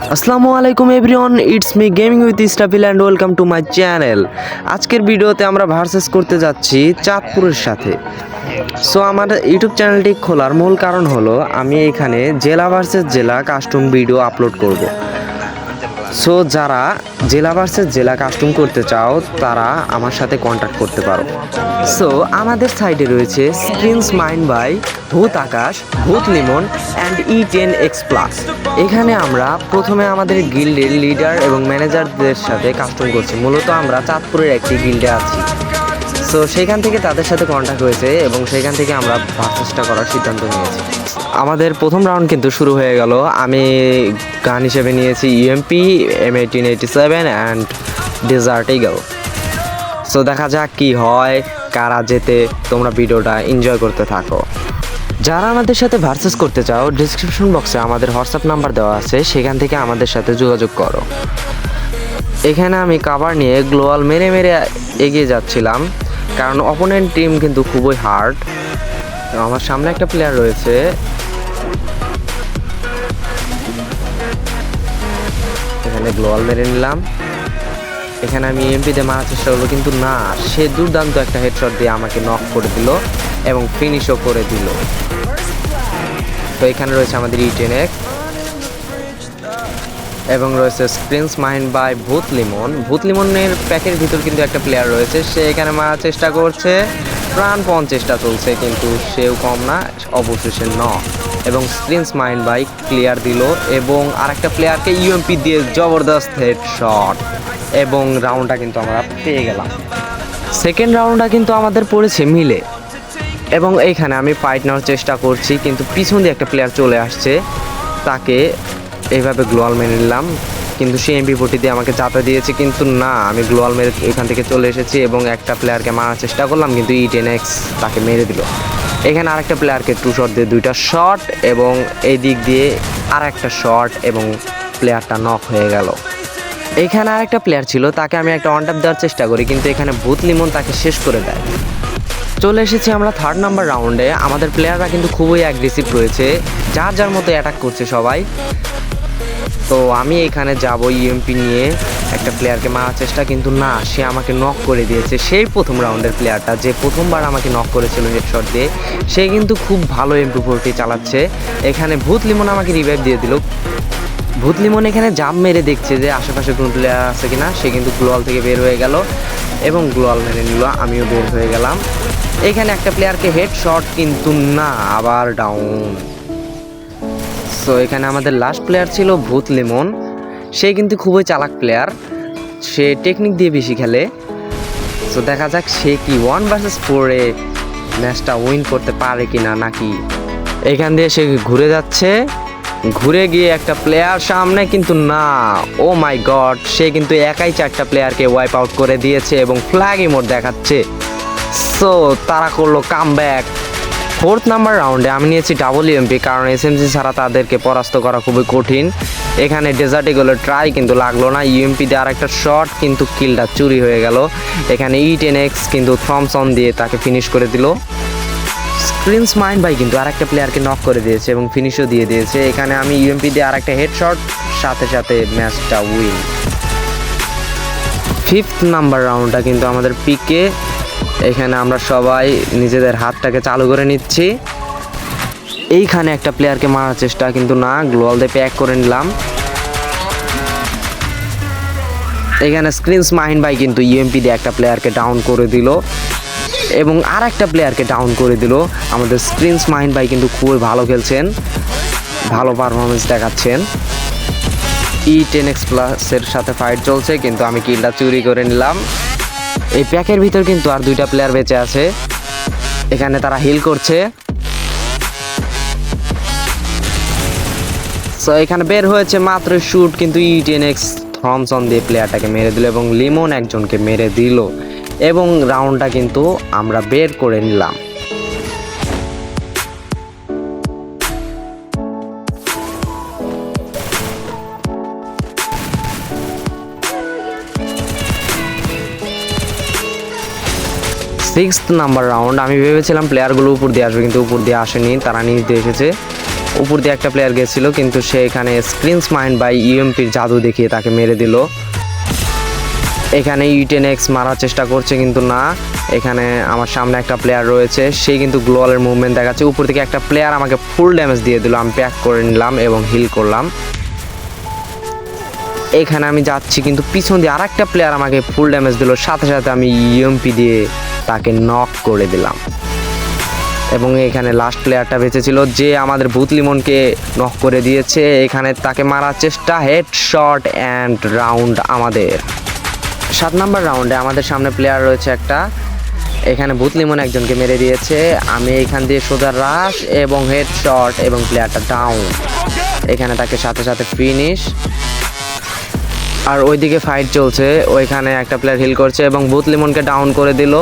আসসালামু আলাইকুম everyone, it's me gaming with Istafil and welcome to my channel. আজকের ভিডিওতে আমরা ভার্সেস করতে যাচ্ছি চাঁদপুরের সাথে। সো আমার ইউটিউব চ্যানেলটি খোলার মূল কারণ হলো আমি এখানে জেলা ভার্সেস জেলা কাস্টম ভিডিও আপলোড করব। সো যারা জেলা ভার্সেস জেলা কাস্টম করতে চাও তারা আমার সাথে কন্ট্যাক্ট করতে পারো। সো আমাদের সাইডে রয়েছে স্ক্রিনস মাইন্ড বাই ভূত আকাশ, ভূত লিমন অ্যান্ড E10X+। এখানে আমরা প্রথমে আমাদের গিল্ডের লিডার এবং ম্যানেজারদের সাথে কাস্টম করছি। মূলত আমরা চাঁদপুরের একটি গিল্ডে আছি। সো সেখান থেকে তাদের সাথে কন্ট্যাক্ট হয়েছে এবং সেখান থেকে আমরা ভার্সেসটা করার সিদ্ধান্ত নিয়েছি। আমাদের প্রথম রাউন্ড কিন্তু শুরু হয়ে গেল। আমি গান হিসেবে নিয়েছি UMP, M1887 and desert eagle. So দেখা যাক কি হয়, কারা জেতে। তোমরা ভিডিওটা এনজয় করতে থাকো। যারা আমাদের সাথে ভার্সেস করতে চাও, ডিসক্রিপশন বক্সে আমাদের হোয়াটসঅ্যাপ নাম্বার দেওয়া আছে, সেখান থেকে আমাদের সাথে যোগাযোগ করো। এখানে আমি কাভার নিয়ে গ্লোয়াল মেরে মেরে এগিয়ে যাচ্ছিলাম, কারণ অপোনেন্ট টিম কিন্তু খুবই হার্ড। আমার সামনে একটা প্লেয়ার রয়েছে, এখানে গ্লোয়াল মেরে নিলাম। এখানে আমি এমপিতে মারার চেষ্টা করবো, কিন্তু না, সে দুর্দান্ত একটা হেডশট দিয়ে আমাকে নক করে দিল এবং ফিনিশও করে দিল। তো এখানে রয়েছে আমাদের E10X এবং রয়েছে স্ক্রিনস মাইন্ড বাই ভূত লিমন। ভূত লিমনের প্যাকের ভিতর কিন্তু একটা প্লেয়ার রয়েছে, সে এখানে মারার চেষ্টা করছে, প্রাণপণ চেষ্টা চলছে, কিন্তু সেও কম না, অবশেষে নক। এবং স্ক্রিনস মাইন্ড বাই ক্লিয়ার দিল এবং আরেকটা প্লেয়ারকে UMP দিয়ে জবরদস্ত হেডশট, এবং রাউন্ডটা কিন্তু আমরা পেয়ে গেলাম। সেকেন্ড রাউন্ডটা কিন্তু আমাদের পড়েছে মিলে, এবং এইখানে আমি ফাইট নেওয়ার চেষ্টা করছি, কিন্তু পিছন দিয়ে একটা প্লেয়ার চলে আসছে, তাকে এইভাবে গ্লোয়াল মেরে নিলাম, কিন্তু সে MP40 দিয়ে আমাকে চাপে দিয়েছে। কিন্তু না, আমি গ্লোয়াল মেরে এখান থেকে চলে এসেছি এবং একটা প্লেয়ারকে মারার চেষ্টা করলাম, কিন্তু E10X তাকে মেরে দিল। এখানে আরেকটা প্লেয়ারকে 2 শট দিয়ে 2টা শট, এবং এই দিক দিয়ে আর একটা শট, এবং প্লেয়ারটা নক হয়ে গেল। এখানে আরেকটা প্লেয়ার ছিল, তাকে আমি একটা ওয়ান ট্যাপ দেওয়ার চেষ্টা করি, কিন্তু এখানে ভূত লিমন তাকে শেষ করে দেয়। চলে এসেছি আমরা থার্ড নাম্বার রাউন্ডে। আমাদের প্লেয়াররা কিন্তু খুবই অ্যাগ্রেসিভ রয়েছে, যার যার মতো অ্যাটাক করছে সবাই। তো আমি এখানে যাব UMP নিয়ে একটা প্লেয়ারকে মারার চেষ্টা, কিন্তু না, সে আমাকে নক করে দিয়েছে। সেই প্রথম রাউন্ডের প্লেয়ারটা যে প্রথমবার আমাকে নক করেছিল হেডশট দিয়ে, সে কিন্তু খুব ভালো MP40 চালাচ্ছে। এখানে ভূত লিমন আমাকে রিভাইভ দিয়ে দিল। ভূত লিমন এখানে জাম্প মেরে দেখছে যে আশেপাশে কোনো প্লেয়ার আছে কিনা, সে কিন্তু গ্লোয়াল থেকে বের হয়ে গেল এবং গ্লোয়াল মেরে নিল, আমিও বের হয়ে গেলাম। এখানে একটা প্লেয়ারকে হেডশট, কিন্তু না, আবার ডাউন। সো এখানে আমাদের লাস্ট প্লেয়ার ছিল ভূত লিমন। সে কিন্তু খুবই চালাক প্লেয়ার, সে টেকনিক দিয়ে বেশি খেলে। সো দেখা যাক সে কি 1 vs 4-এ ম্যাচটা উইন করতে পারে কিনা নাকি। এখান দিয়ে সে ঘুরে যাচ্ছে, ঘুরে গিয়ে একটা প্লেয়ার সামনে, কিন্তু না, ও মাই গড, সে কিন্তু একাই 4টা প্লেয়ারকে ওয়াইপ আউট করে দিয়েছে এবং ফ্ল্যাগ ইমোট দেখাচ্ছে। সো তারা করলো কামব্যাক। ফোর্থ নাম্বার রাউন্ডে আমি নিয়েছি WMP, কারণ SMG ছাড়া তাদেরকে পরাস্ত করা খুবই কঠিন। এখানে ডেজার্ট ইগলের ট্রাই কিন্তু লাগলো না, UMP দিয়ে আরেকটা শট, কিন্তু কিলটা চুরি হয়ে গেল। এখানে E10X কিন্তু থমসন দিয়ে তাকে ফিনিশ করে দিল। স্ক্রিনস মাইন্ড বাই কিন্তু আরেকটা প্লেয়ারকে নক করে দিয়েছে এবং ফিনিশও দিয়ে দিয়েছে। এখানে আমি UMP দিয়ে আরেকটা হেডশট, সাথে সাথে ম্যাচটা উইন। ফিফথ নাম্বার রাউন্ডটা কিন্তু আমাদের পিকে। এখানে আমরা সবাই নিজেদের হাতটাকে চালু করে নিচ্ছি। এইখানে একটা প্লেয়ারকে মারার চেষ্টা, কিন্তু না, গ্লোয়াল দিয়ে প্যাক করে নিলাম। এখানে স্ক্রিনস মাইন্ড বাই কিন্তু UMP দিয়ে একটা প্লেয়ারকে ডাউন করে দিল এবং আর একটা প্লেয়ারকে ডাউন করে দিল। আমাদের স্ক্রিনস মাইন্ড বাই কিন্তু খুবই ভালো খেলছেন, ভালো পারফরমেন্স দেখাচ্ছেন। E10X+-এর সাথে ফাইট চলছে, কিন্তু আমি কিলটা চুরি করে নিলাম। এই প্যাকের ভিতর কিন্তু আর 2টা প্লেয়ার বেঁচে আছে, এখানে তারা হিল করছে। সো এখানে বের হয়েছে মাত্র শুট, কিন্তু E10X থমসন দিয়ে প্লেয়ারটাকে মেরে দিল এবং লিমন একজনকে মেরে দিল, এবং রাউন্ডটা কিন্তু আমরা বের করে নিলাম। Sixth number round. আমি ভেবেছিলাম প্লেয়ারগুলো উপর দিয়ে আসবে, কিন্তু উপর দিয়ে আসেনি, তারা নিচ দিয়ে এসেছে। উপর দিয়ে একটা প্লেয়ার গেছিল, কিন্তু সে এখানে স্ক্রিনস মাইন্ড বাই ইএমপির জাদু দেখিয়ে তাকে মেরে দিল। এখানে E10X মারার চেষ্টা করছে, কিন্তু না। এখানে আমার সামনে একটা প্লেয়ার রয়েছে, সে কিন্তু গ্লোয়ালের মুভমেন্ট দেখাচ্ছে। উপর থেকে একটা প্লেয়ার আমাকে ফুল ড্যামেজ দিয়ে দিল, আমি প্যাক করে নিলাম এবং হিল করলাম। এখানে আমি যাচ্ছি, কিন্তু পিছন দিয়ে আরেকটা প্লেয়ার আমাকে ফুল ড্যামেজ দিল, সাথে সাথে আমি ইএমপি দিয়ে তাকে নক করে দিলাম। এবং এখানে লাস্ট প্লেয়ারটা বেঁচে ছিল, যে আমাদের ভূত লিমনকে নক করে দিয়েছে। এখানে তাকে মারার চেষ্টা, হেড শট অ্যান্ড রাউন্ড আমাদের। 7 নম্বর রাউন্ডে আমাদের সামনে প্লেয়ার রয়েছে একটা, এখানে ভূত লিমন একজনকে মেরে দিয়েছে। আমি এখান দিয়ে সোজা রাশ এবং হেড শট এবং প্লেয়ারটা ডাউন। এখানে তাকে সাথে সাথে ফিনিশ। আর ওইদিকে ফাইট চলছে, ওইখানে একটা প্লেয়ার হিল করছে এবং ভূত লিমনকে ডাউন করে দিল।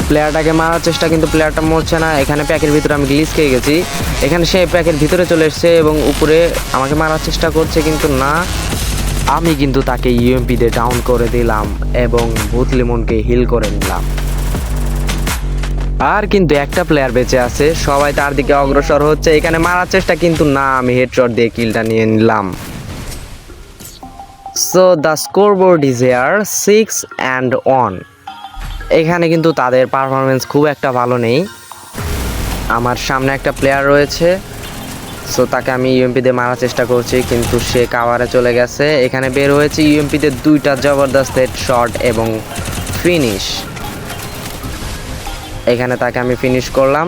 প্লেয়ারটাকে মারার চেষ্টা, কিন্তু প্লেয়ারটা মরছে না। এখানে প্যাকের ভিতরে আমি গ্লিচ খেয়ে গেছি। এখানে সে প্যাকের ভিতরে চলে এসছে এবং উপরে আমাকে মারার চেষ্টা করছে, কিন্তু না। আমি কিন্তু তাকে ইএমপি দিয়ে ডাউন করে দিলাম এবং ভূত লিমনকে হিল করে নিলাম। আর কিন্তু একটা প্লেয়ার বেঁচে আছে, সবাই তার দিকে অগ্রসর হচ্ছে। এখানে মারার চেষ্টা, কিন্তু না, আমি হেডশট দিয়ে কিলটা নিয়ে নিলাম। So the scoreboard is here 6-1। এখানে কিন্তু তাদের পারফরমেন্স খুব একটা ভালো নেই। আমার সামনে একটা প্লেয়ার রয়েছে, সো তাকে আমি ইউএমপি দিয়ে মারার চেষ্টা করছি, কিন্তু সে কাভারে চলে গেছে। এখানে বের হয়েছে ইউএমপিতে 2টা জবরদস্ত হেড শট এবং ফিনিশ। এখানে তাকে আমি ফিনিশ করলাম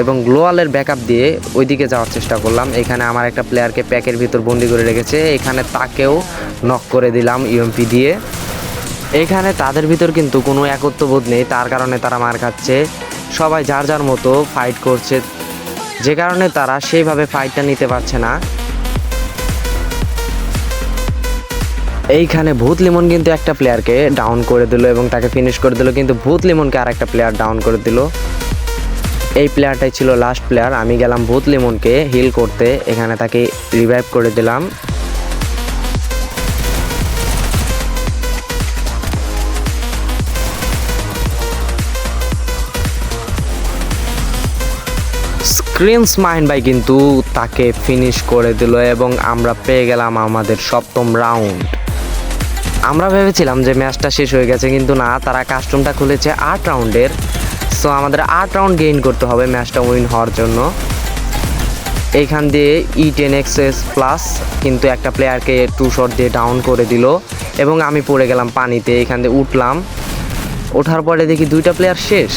এবং গ্লোয়ালের ব্যাকআপ দিয়ে ওইদিকে যাওয়ার চেষ্টা করলাম। এখানে আমার একটা প্লেয়ারকে প্যাকের ভিতর বন্দি করে রেখেছে, এখানে তাকেও নক করে দিলাম ইউএমপি দিয়ে। এখানে তাদের ভিতর কিন্তু কোনো একত্ববোধ নেই, তার কারণে তারা মার খাচ্ছে। সবাই যার যার মতো ফাইট করছে, যে কারণে তারা সেইভাবে ফাইটটা নিতে পারছে না। এইখানে ভূত লিমন কিন্তু একটা প্লেয়ারকে ডাউন করে দিল এবং তাকে ফিনিশ করে দিল, কিন্তু ভূত লিমনকে আর একটা প্লেয়ার ডাউন করে দিল। এই প্লেয়ারটাই ছিল লাস্ট প্লেয়ার। আমি গেলাম ভূত লিমনকে হিল করতে, এখানে তাকে রিভাইভ করে দিলাম। স্ক্রিনস মাইন্ড বাই কিন্তু তাকে ফিনিশ করে দিল এবং আমরা পেয়ে গেলাম আমাদের 7ম রাউন্ড। আমরা ভেবেছিলাম যে ম্যাচটা শেষ হয়ে গেছে, কিন্তু না, তারা কাস্টমটা খুলেছে 8 রাউন্ডের। সো আমাদের 8 রাউন্ড গেইন করতে হবে ম্যাচটা উইন হওয়ার জন্য। এইখান দিয়ে E10X প্লাস কিন্তু একটা প্লেয়ারকে 2 শট দিয়ে ডাউন করে দিল এবং আমি পড়ে গেলাম পানিতে। এখান দিয়ে উঠলাম, ওঠার পরে দেখি 2টা প্লেয়ার শেষ।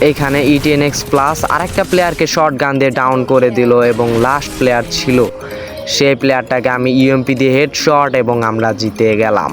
এইখানে E10X প্লাস আরেকটা প্লেয়ারকে শর্ট গান দিয়ে ডাউন করে দিল এবং লাস্ট প্লেয়ার ছিল, সেই প্লেয়ারটাকে আমি ইএমপি দিয়ে হেড শট এবং আমরা জিতে গেলাম।